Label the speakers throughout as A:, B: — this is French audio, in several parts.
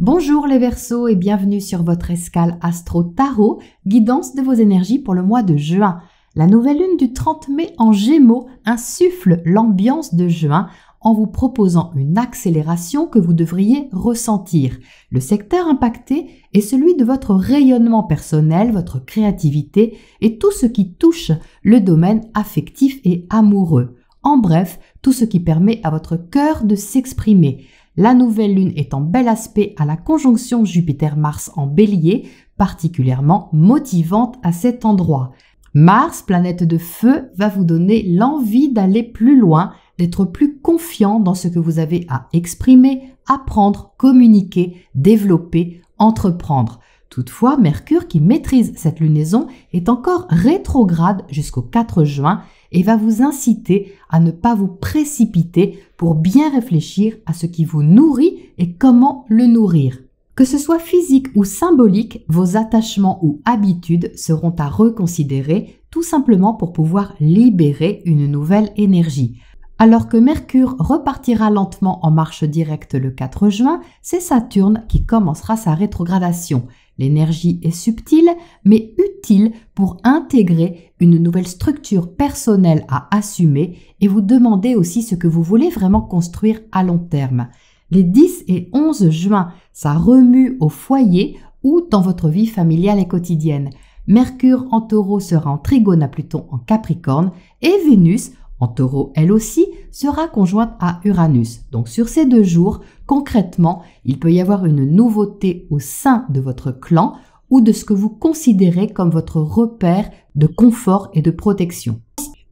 A: Bonjour les Verseaux et bienvenue sur votre escale Astro Tarot, guidance de vos énergies pour le mois de juin. La nouvelle lune du 30 mai en Gémeaux insuffle l'ambiance de juin en vous proposant une accélération que vous devriez ressentir. Le secteur impacté est celui de votre rayonnement personnel, votre créativité et tout ce qui touche le domaine affectif et amoureux. En bref, tout ce qui permet à votre cœur de s'exprimer. La nouvelle lune est en bel aspect à la conjonction Jupiter-Mars en Bélier, particulièrement motivante à cet endroit. Mars, planète de feu, va vous donner l'envie d'aller plus loin, d'être plus confiant dans ce que vous avez à exprimer, apprendre, communiquer, développer, entreprendre. Toutefois, Mercure, qui maîtrise cette lunaison, est encore rétrograde jusqu'au 4 juin et va vous inciter à ne pas vous précipiter pour bien réfléchir à ce qui vous nourrit et comment le nourrir. Que ce soit physique ou symbolique, vos attachements ou habitudes seront à reconsidérer tout simplement pour pouvoir libérer une nouvelle énergie. Alors que Mercure repartira lentement en marche directe le 4 juin, c'est Saturne qui commencera sa rétrogradation. L'énergie est subtile mais utile pour intégrer une nouvelle structure personnelle à assumer et vous demander aussi ce que vous voulez vraiment construire à long terme. Les 10 et 11 juin, ça remue au foyer ou dans votre vie familiale et quotidienne. Mercure en Taureau sera en trigone à Pluton en Capricorne et Vénus en Taureau, elle aussi, sera conjointe à Uranus. Donc sur ces 2 jours, concrètement, il peut y avoir une nouveauté au sein de votre clan ou de ce que vous considérez comme votre repère de confort et de protection.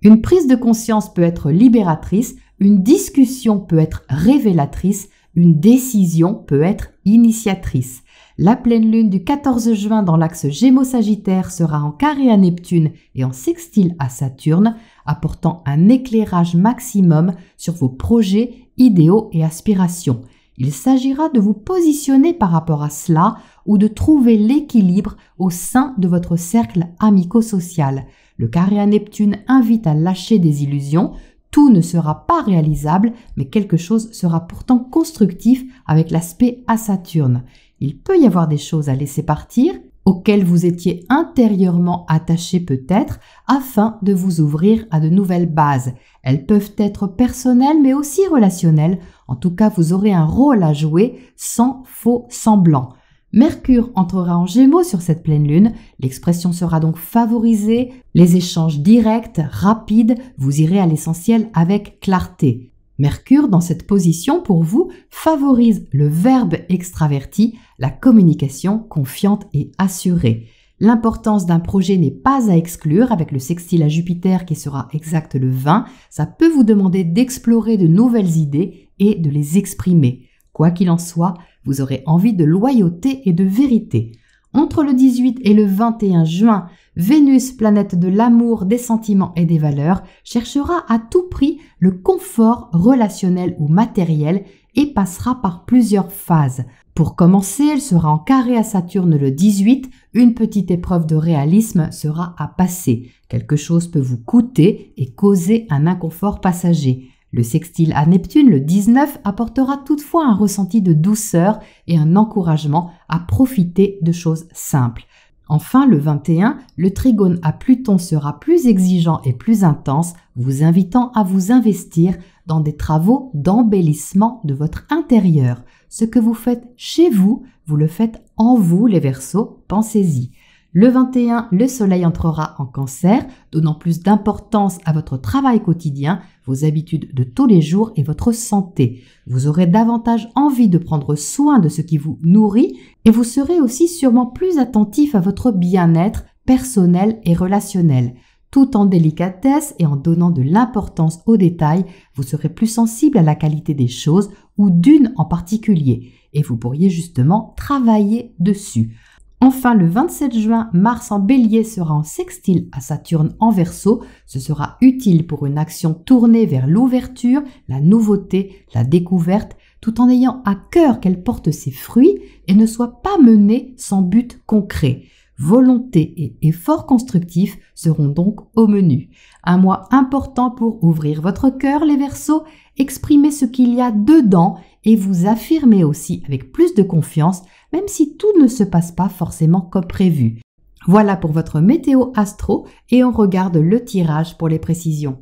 A: Une prise de conscience peut être libératrice, une discussion peut être révélatrice, une décision peut être initiatrice. La pleine lune du 14 juin dans l'axe Gémeaux-Sagittaire sera en carré à Neptune et en sextile à Saturne, apportant un éclairage maximum sur vos projets, idéaux et aspirations. Il s'agira de vous positionner par rapport à cela ou de trouver l'équilibre au sein de votre cercle amico-social. Le carré à Neptune invite à lâcher des illusions. Tout ne sera pas réalisable, mais quelque chose sera pourtant constructif avec l'aspect à Saturne. Il peut y avoir des choses à laisser partir, auxquelles vous étiez intérieurement attaché peut-être, afin de vous ouvrir à de nouvelles bases. Elles peuvent être personnelles mais aussi relationnelles. En tout cas, vous aurez un rôle à jouer sans faux semblant. Mercure entrera en Gémeaux sur cette pleine lune, l'expression sera donc favorisée, les échanges directs, rapides, vous irez à l'essentiel avec clarté. Mercure, dans cette position, pour vous, favorise le verbe extraverti, la communication confiante et assurée. L'importance d'un projet n'est pas à exclure avec le sextile à Jupiter qui sera exact le 20. Ça peut vous demander d'explorer de nouvelles idées et de les exprimer. Quoi qu'il en soit, vous aurez envie de loyauté et de vérité. Entre le 18 et le 21 juin, Vénus, planète de l'amour, des sentiments et des valeurs, cherchera à tout prix le confort relationnel ou matériel et passera par plusieurs phases. Pour commencer, elle sera en carré à Saturne le 18, une petite épreuve de réalisme sera à passer. Quelque chose peut vous coûter et causer un inconfort passager. Le sextile à Neptune, le 19, apportera toutefois un ressenti de douceur et un encouragement à profiter de choses simples. Enfin, le 21, le trigone à Pluton sera plus exigeant et plus intense, vous invitant à vous investir dans des travaux d'embellissement de votre intérieur. Ce que vous faites chez vous, vous le faites en vous, les Verseaux, pensez-y. Le 21, le soleil entrera en Cancer, donnant plus d'importance à votre travail quotidien, vos habitudes de tous les jours et votre santé. Vous aurez davantage envie de prendre soin de ce qui vous nourrit et vous serez aussi sûrement plus attentif à votre bien-être personnel et relationnel. Tout en délicatesse et en donnant de l'importance aux détails, vous serez plus sensible à la qualité des choses ou d'une en particulier et vous pourriez justement travailler dessus. Enfin, le 27 juin, Mars en Bélier sera en sextile à Saturne en Verseau. Ce sera utile pour une action tournée vers l'ouverture, la nouveauté, la découverte, tout en ayant à cœur qu'elle porte ses fruits et ne soit pas menée sans but concret. Volonté et efforts constructifs seront donc au menu. Un mois important pour ouvrir votre cœur, les Verseaux, exprimer ce qu'il y a dedans et vous affirmer aussi avec plus de confiance, même si tout ne se passe pas forcément comme prévu. Voilà pour votre météo astro et on regarde le tirage pour les précisions.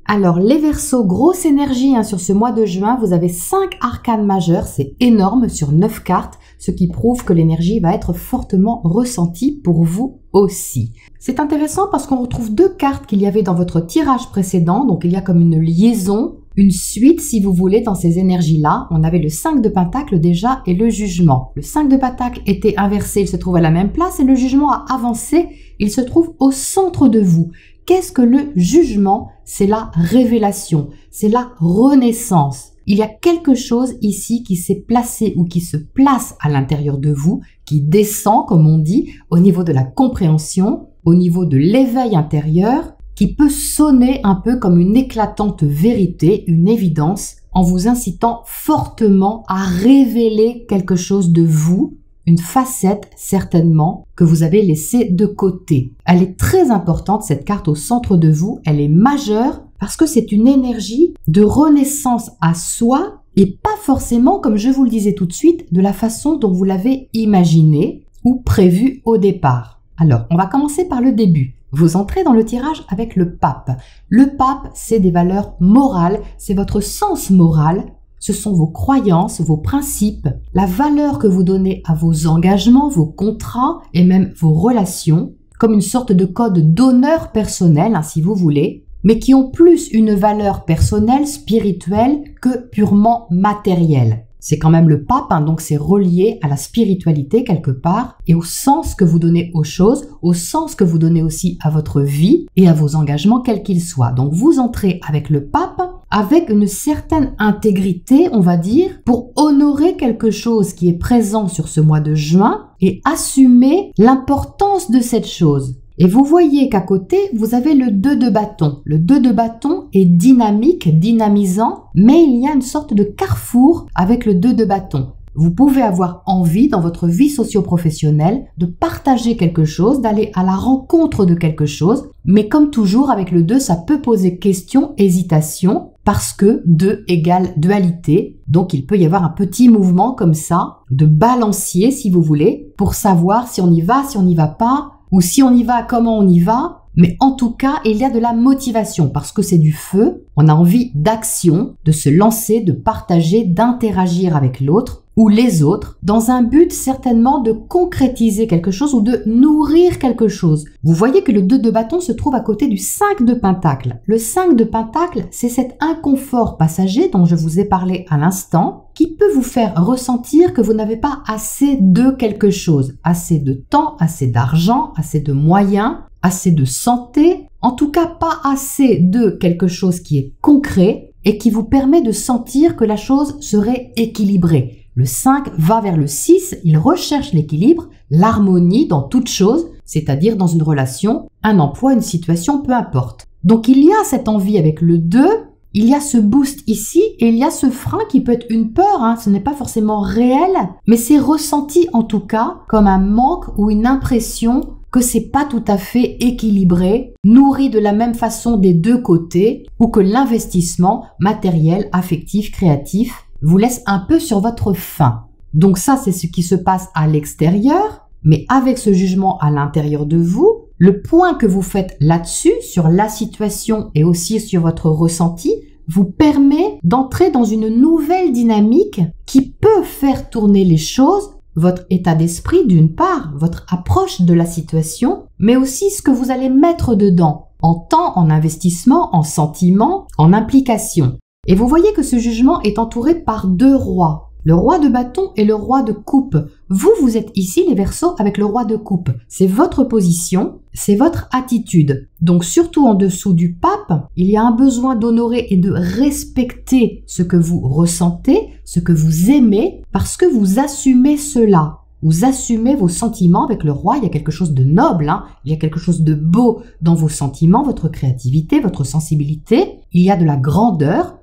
A: Alors les Verseaux, grosse énergie sur ce mois de juin, vous avez 5 arcanes majeures, c'est énorme sur 9 cartes, ce qui prouve que l'énergie va être fortement ressentie pour vous aussi. C'est intéressant parce qu'on retrouve 2 cartes qu'il y avait dans votre tirage précédent, donc il y a comme une liaison, une suite si vous voulez dans ces énergies-là. On avait le 5 de Pentacle déjà et le Jugement. Le 5 de Pentacle était inversé, il se trouve à la même place et le Jugement a avancé, il se trouve au centre de vous. Qu'est-ce que le Jugement? C'est la révélation, c'est la renaissance. Il y a quelque chose ici qui s'est placé ou qui se place à l'intérieur de vous, qui descend, comme on dit, au niveau de la compréhension, au niveau de l'éveil intérieur, qui peut sonner un peu comme une éclatante vérité, une évidence, en vous incitant fortement à révéler quelque chose de vous, une facette certainement que vous avez laissée de côté. Elle est très importante, cette carte au centre de vous, elle est majeure parce que c'est une énergie de renaissance à soi et pas forcément, comme je vous le disais tout de suite, de la façon dont vous l'avez imaginé ou prévu au départ. Alors, on va commencer par le début. Vous entrez dans le tirage avec le pape. Le pape, c'est des valeurs morales, c'est votre sens moral. Ce sont vos croyances, vos principes, la valeur que vous donnez à vos engagements, vos contrats et même vos relations, comme une sorte de code d'honneur personnel, si vous voulez, mais qui ont plus une valeur personnelle, spirituelle que purement matérielle. C'est quand même le pape, donc c'est relié à la spiritualité quelque part et au sens que vous donnez aux choses, au sens que vous donnez aussi à votre vie et à vos engagements quels qu'ils soient. Donc vous entrez avec le pape avec une certaine intégrité, on va dire, pour honorer quelque chose qui est présent sur ce mois de juin et assumer l'importance de cette chose. Et vous voyez qu'à côté, vous avez le 2 de bâton. Le 2 de bâton est dynamique, dynamisant, mais il y a une sorte de carrefour avec le 2 de bâton. Vous pouvez avoir envie dans votre vie socio-professionnelle de partager quelque chose, d'aller à la rencontre de quelque chose, mais comme toujours avec le 2, ça peut poser question, hésitation, parce que 2 égale dualité, donc il peut y avoir un petit mouvement comme ça, de balancier si vous voulez, pour savoir si on y va, si on n'y va pas, ou si on y va, comment on y va, mais en tout cas, il y a de la motivation parce que c'est du feu, on a envie d'action, de se lancer, de partager, d'interagir avec l'autre ou les autres, dans un but certainement de concrétiser quelque chose ou de nourrir quelque chose. Vous voyez que le 2 de bâton se trouve à côté du 5 de pentacle. Le 5 de pentacle, c'est cet inconfort passager dont je vous ai parlé à l'instant, qui peut vous faire ressentir que vous n'avez pas assez de quelque chose, assez de temps, assez d'argent, assez de moyens, assez de santé, en tout cas pas assez de quelque chose qui est concret et qui vous permet de sentir que la chose serait équilibrée. Le 5 va vers le 6, il recherche l'équilibre, l'harmonie dans toute chose, c'est-à-dire dans une relation, un emploi, une situation, peu importe. Donc il y a cette envie avec le 2, il y a ce boost ici et il y a ce frein qui peut être une peur, ce n'est pas forcément réel, mais c'est ressenti en tout cas comme un manque ou une impression que c'est pas tout à fait équilibré, nourri de la même façon des deux côtés, ou que l'investissement matériel, affectif, créatif vous laisse un peu sur votre faim. Donc ça, c'est ce qui se passe à l'extérieur, mais avec ce jugement à l'intérieur de vous, le point que vous faites là-dessus, sur la situation et aussi sur votre ressenti, vous permet d'entrer dans une nouvelle dynamique qui peut faire tourner les choses, votre état d'esprit d'une part, votre approche de la situation, mais aussi ce que vous allez mettre dedans, en temps, en investissement, en sentiment, en implication. Et vous voyez que ce jugement est entouré par 2 rois, le roi de bâton et le roi de coupe. Vous êtes ici les Verseaux avec le roi de coupe. C'est votre position, c'est votre attitude. Donc surtout en dessous du pape, il y a un besoin d'honorer et de respecter ce que vous ressentez, ce que vous aimez, parce que vous assumez cela. Vous assumez vos sentiments avec le roi, il y a quelque chose de noble, il y a quelque chose de beau dans vos sentiments, votre créativité, votre sensibilité. Il y a de la grandeur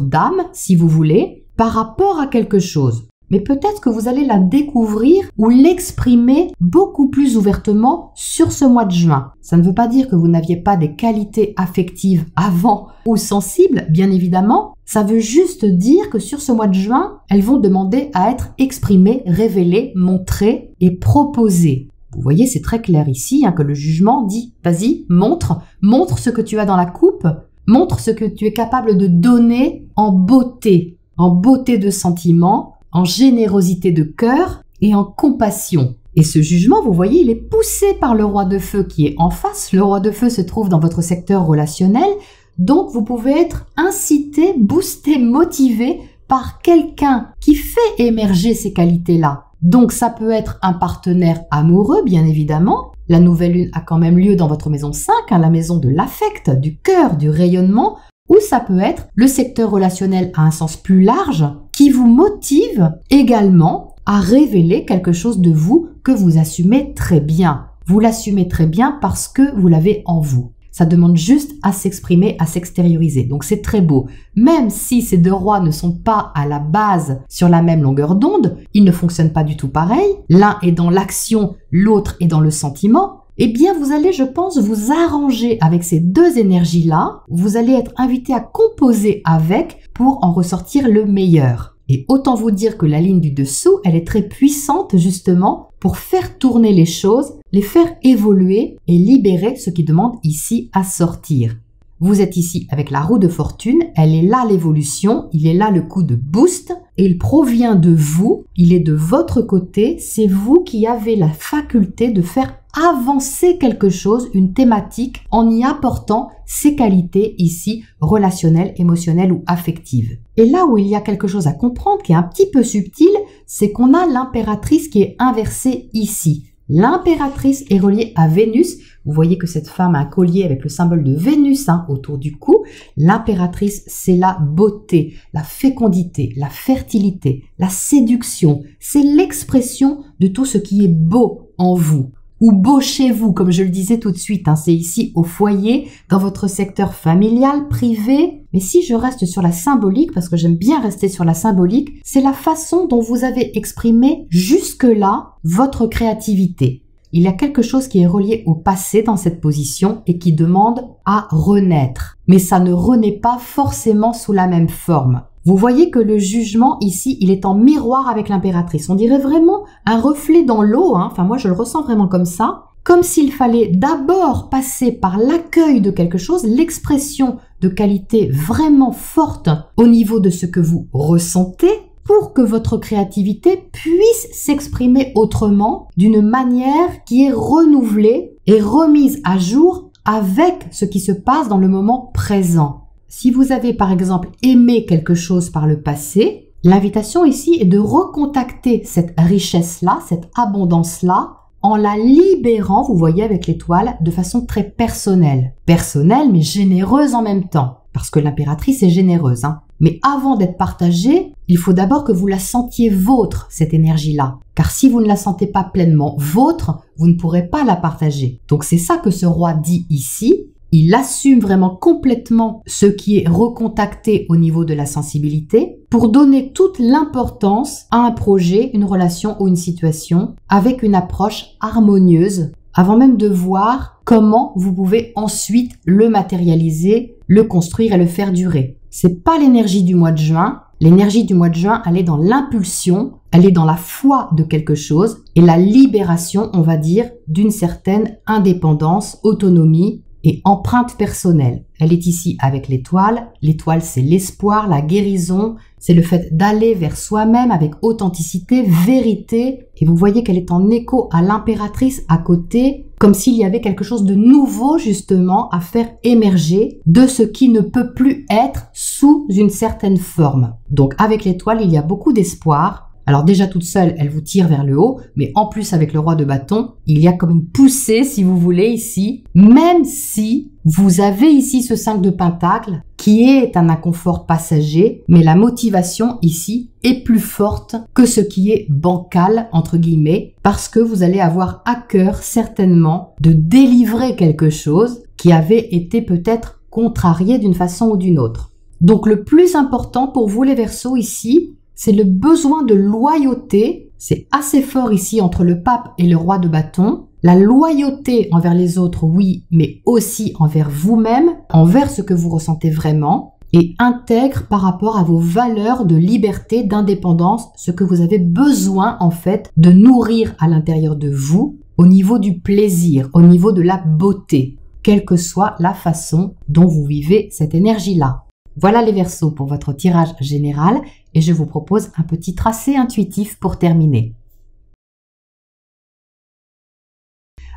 A: d'âme, si vous voulez, par rapport à quelque chose. mais peut-être que vous allez la découvrir ou l'exprimer beaucoup plus ouvertement sur ce mois de juin. Ça ne veut pas dire que vous n'aviez pas des qualités affectives avant ou sensibles, bien évidemment. Ça veut juste dire que sur ce mois de juin, elles vont demander à être exprimées, révélées, montrées et proposées. Vous voyez, c'est très clair ici que le jugement dit « Vas-y, montre ce que tu as dans la coupe, montre ce que tu es capable de donner en beauté de sentiment, en générosité de cœur et en compassion. » Et ce jugement, vous voyez, il est poussé par le roi de feu qui est en face. Le roi de feu se trouve dans votre secteur relationnel. Donc, vous pouvez être incité, boosté, motivé par quelqu'un qui fait émerger ces qualités-là. Donc, ça peut être un partenaire amoureux, bien évidemment. La nouvelle lune a quand même lieu dans votre maison 5, la maison de l'affect, du cœur, du rayonnement. Ou ça peut être le secteur relationnel à un sens plus large qui vous motive également à révéler quelque chose de vous que vous assumez très bien. Vous l'assumez très bien parce que vous l'avez en vous. Ça demande juste à s'exprimer, à s'extérioriser. Donc c'est très beau. Même si ces deux rois ne sont pas à la base sur la même longueur d'onde, ils ne fonctionnent pas du tout pareil. L'un est dans l'action, l'autre est dans le sentiment. Eh bien, vous allez, je pense, vous arranger avec ces deux énergies-là. Vous allez être invité à composer avec pour en ressortir le meilleur. Et autant vous dire que la ligne du dessous, elle est très puissante justement pour faire tourner les choses, les faire évoluer et libérer ce qui demande ici à sortir. Vous êtes ici avec la roue de fortune, elle est là l'évolution, il est là le coup de boost et il provient de vous, il est de votre côté, c'est vous qui avez la faculté de faire avancer quelque chose, une thématique, en y apportant ces qualités ici relationnelles, émotionnelles ou affectives. Et là où il y a quelque chose à comprendre qui est un petit peu subtil, c'est qu'on a l'impératrice qui est inversée ici. L'impératrice est reliée à Vénus. Vous voyez que cette femme a un collier avec le symbole de Vénus autour du cou. L'impératrice, c'est la beauté, la fécondité, la fertilité, la séduction. C'est l'expression de tout ce qui est beau en vous. Ou beau chez vous, comme je le disais tout de suite. C'est ici au foyer, dans votre secteur familial, privé. Mais si je reste sur la symbolique, parce que j'aime bien rester sur la symbolique, c'est la façon dont vous avez exprimé jusque-là votre créativité. Il y a quelque chose qui est relié au passé dans cette position et qui demande à renaître. Mais ça ne renaît pas forcément sous la même forme. Vous voyez que le jugement ici, il est en miroir avec l'impératrice. On dirait vraiment un reflet dans l'eau. Enfin, moi, je le ressens vraiment comme ça. Comme s'il fallait d'abord passer par l'accueil de quelque chose, l'expression de qualité vraiment forte au niveau de ce que vous ressentez pour que votre créativité puisse s'exprimer autrement d'une manière qui est renouvelée et remise à jour avec ce qui se passe dans le moment présent. Si vous avez par exemple aimé quelque chose par le passé, l'invitation ici est de recontacter cette richesse-là, cette abondance-là, en la libérant, vous voyez avec l'étoile, de façon très personnelle. Personnelle mais généreuse en même temps, parce que l'impératrice est généreuse. Mais avant d'être partagée, il faut d'abord que vous la sentiez vôtre, cette énergie-là. Car si vous ne la sentez pas pleinement vôtre, vous ne pourrez pas la partager. Donc c'est ça que ce roi dit ici. Il assume vraiment complètement ce qui est recontacté au niveau de la sensibilité pour donner toute l'importance à un projet, une relation ou une situation avec une approche harmonieuse avant même de voir comment vous pouvez ensuite le matérialiser, le construire et le faire durer. C'est pas l'énergie du mois de juin. L'énergie du mois de juin, elle est dans l'impulsion, elle est dans la foi de quelque chose et la libération, on va dire, d'une certaine indépendance, autonomie et empreinte personnelle. Elle est ici avec l'étoile. L'étoile, c'est l'espoir, la guérison, c'est le fait d'aller vers soi-même avec authenticité, vérité. Et vous voyez qu'elle est en écho à l'impératrice à côté, comme s'il y avait quelque chose de nouveau justement à faire émerger de ce qui ne peut plus être sous une certaine forme. Donc avec l'étoile, il y a beaucoup d'espoir. Alors déjà toute seule, elle vous tire vers le haut, mais en plus avec le roi de bâton, il y a comme une poussée si vous voulez ici, même si vous avez ici ce 5 de pentacle qui est un inconfort passager, mais la motivation ici est plus forte que ce qui est bancal entre guillemets, parce que vous allez avoir à cœur certainement de délivrer quelque chose qui avait été peut-être contrarié d'une façon ou d'une autre. Donc le plus important pour vous les Verseaux ici, c'est le besoin de loyauté. C'est assez fort ici entre le pape et le roi de bâton. La loyauté envers les autres, oui, mais aussi envers vous-même, envers ce que vous ressentez vraiment, et intègre par rapport à vos valeurs de liberté, d'indépendance, ce que vous avez besoin en fait de nourrir à l'intérieur de vous, au niveau du plaisir, au niveau de la beauté, quelle que soit la façon dont vous vivez cette énergie-là. Voilà les Verseaux pour votre tirage général et je vous propose un petit tracé intuitif pour terminer.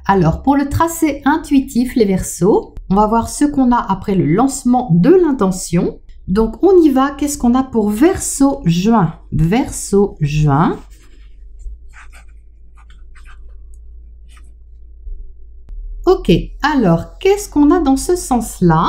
A: Alors, pour le tracé intuitif, les Verseaux, on va voir ce qu'on a après le lancement de l'intention. Donc, on y va. Qu'est-ce qu'on a pour Verseau juin? Verseau juin. Ok, alors, qu'est-ce qu'on a dans ce sens-là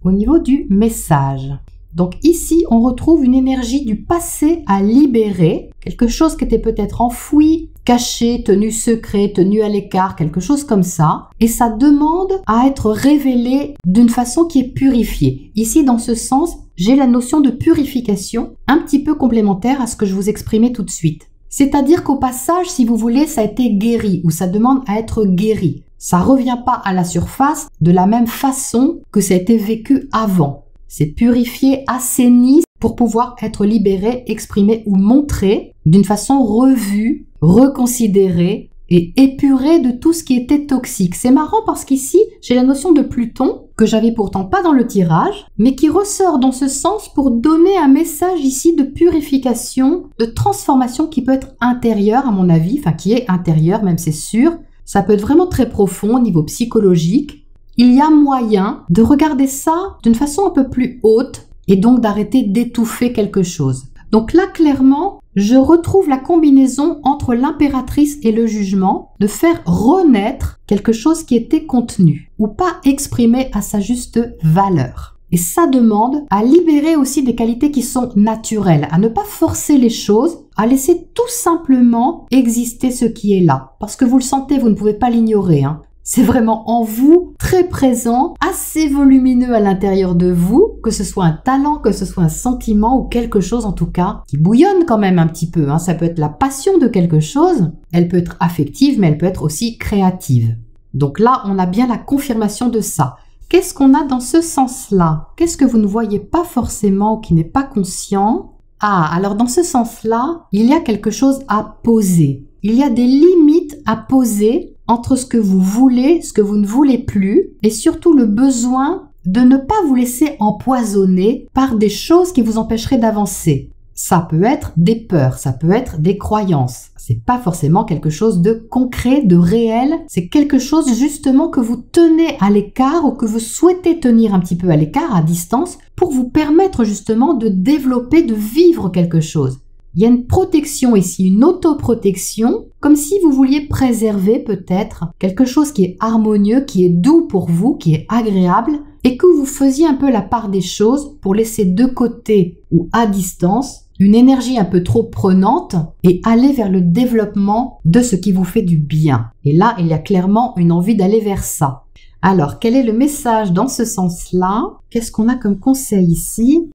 A: au niveau du message? Donc ici, on retrouve une énergie du passé à libérer, quelque chose qui était peut-être enfoui, caché, tenu secret, tenu à l'écart, quelque chose comme ça. Et ça demande à être révélé d'une façon qui est purifiée. Ici, dans ce sens, j'ai la notion de purification un petit peu complémentaire à ce que je vous exprimais tout de suite. C'est-à-dire qu'au passage, si vous voulez, ça a été guéri ou ça demande à être guéri. Ça revient pas à la surface de la même façon que ça a été vécu avant. C'est purifié, assaini pour pouvoir être libéré, exprimé ou montré d'une façon revue, reconsidérée et épurée de tout ce qui était toxique. C'est marrant parce qu'ici, j'ai la notion de Pluton, que j'avais pourtant pas dans le tirage, mais qui ressort dans ce sens pour donner un message ici de purification, de transformation qui peut être intérieure à mon avis, enfin qui est intérieure même c'est sûr. Ça peut être vraiment très profond au niveau psychologique. Il y a moyen de regarder ça d'une façon un peu plus haute et donc d'arrêter d'étouffer quelque chose. Donc là, clairement, je retrouve la combinaison entre l'impératrice et le jugement, de faire renaître quelque chose qui était contenu ou pas exprimé à sa juste valeur. Et ça demande à libérer aussi des qualités qui sont naturelles, à ne pas forcer les choses, à laisser tout simplement exister ce qui est là. Parce que vous le sentez, vous ne pouvez pas l'ignorer, hein. C'est vraiment en vous, très présent, assez volumineux à l'intérieur de vous, que ce soit un talent, que ce soit un sentiment ou quelque chose en tout cas, qui bouillonne quand même un petit peu, hein. Ça peut être la passion de quelque chose, elle peut être affective, mais elle peut être aussi créative. Donc là, on a bien la confirmation de ça. Qu'est-ce qu'on a dans ce sens-là? Qu'est-ce que vous ne voyez pas forcément ou qui n'est pas conscient? Ah, alors dans ce sens-là, il y a quelque chose à poser. Il y a des limites à poser entre ce que vous voulez, ce que vous ne voulez plus, et surtout le besoin de ne pas vous laisser empoisonner par des choses qui vous empêcheraient d'avancer. Ça peut être des peurs, ça peut être des croyances. C'est pas forcément quelque chose de concret, de réel. C'est quelque chose justement que vous tenez à l'écart ou que vous souhaitez tenir un petit peu à l'écart, à distance, pour vous permettre justement de développer, de vivre quelque chose. Il y a une protection ici, une autoprotection, comme si vous vouliez préserver peut-être quelque chose qui est harmonieux, qui est doux pour vous, qui est agréable, et que vous faisiez un peu la part des choses pour laisser de côté ou à distance une énergie un peu trop prenante et aller vers le développement de ce qui vous fait du bien. Et là, il y a clairement une envie d'aller vers ça. Alors, quel est le message dans ce sens-là? Qu'est-ce qu'on a comme conseil ici?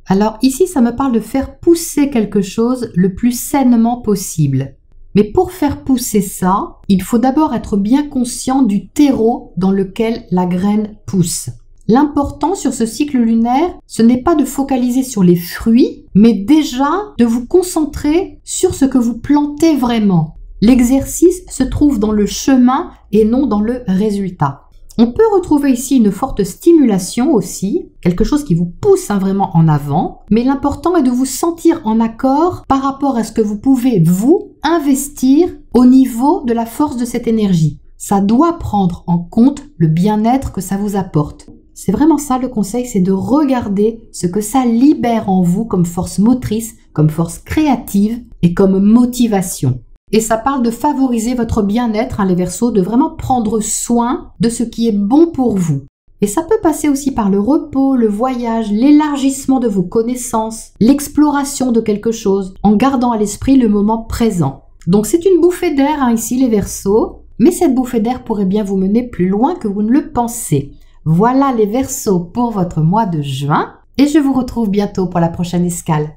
A: Alors ici, ça me parle de faire pousser quelque chose le plus sainement possible. Mais pour faire pousser ça, il faut d'abord être bien conscient du terreau dans lequel la graine pousse. L'important sur ce cycle lunaire, ce n'est pas de focaliser sur les fruits, mais déjà de vous concentrer sur ce que vous plantez vraiment. L'exercice se trouve dans le chemin et non dans le résultat. On peut retrouver ici une forte stimulation aussi, quelque chose qui vous pousse vraiment en avant, mais l'important est de vous sentir en accord par rapport à ce que vous pouvez, vous, investir au niveau de la force de cette énergie. Ça doit prendre en compte le bien-être que ça vous apporte. C'est vraiment ça le conseil, c'est de regarder ce que ça libère en vous comme force motrice, comme force créative et comme motivation. Et ça parle de favoriser votre bien-être, hein, les Verseaux, de vraiment prendre soin de ce qui est bon pour vous. Et ça peut passer aussi par le repos, le voyage, l'élargissement de vos connaissances, l'exploration de quelque chose, en gardant à l'esprit le moment présent. Donc c'est une bouffée d'air hein, ici, les Verseaux, mais cette bouffée d'air pourrait bien vous mener plus loin que vous ne le pensez. Voilà les Verseaux pour votre mois de juin, et je vous retrouve bientôt pour la prochaine escale.